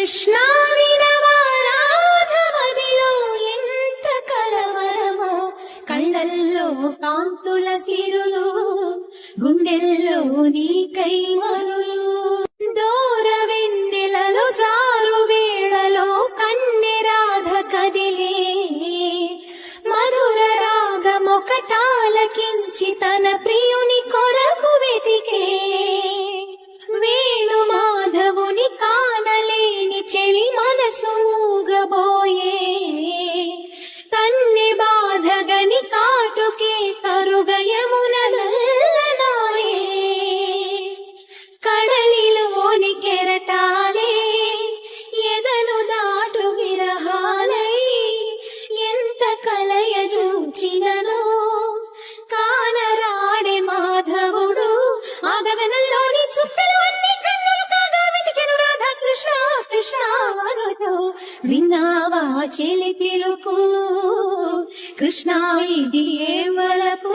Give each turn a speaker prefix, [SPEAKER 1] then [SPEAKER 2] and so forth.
[SPEAKER 1] కృష్ణ వినవా రాధమదిలో ఎంత కలవరమో, కళ్ళల్లో కాంతుల సిరులు, గుండెల్లో నీకై మరులు. దూర వెన్నెలలో జారు వేళలో కన్నె రాధ కదిలే, మధుర రాగమొకటాలకించి తన ప్రియుని కొరకు వెతికే. వేణు మాధవుని కానలేని చెలి మనసు మూగబోయే, కన్నె బాధగని కాటుకే కరుగయమున నల్లనాయే. కడలిలోని కెరటాలే ఎదను దాటు విరహాలై, ఎంత కలయ చూచిననో కానరాడే మాధవుడు. ఆ గగనంలోని చుక్కలు అన్ని కన్నులు కాగా వెతికెను రాధా కృష్ణ కృష్ణ అనుతూ. విన్నావా చెలి పిలుపు, కృష్ణ ఇది ఏ వలపు.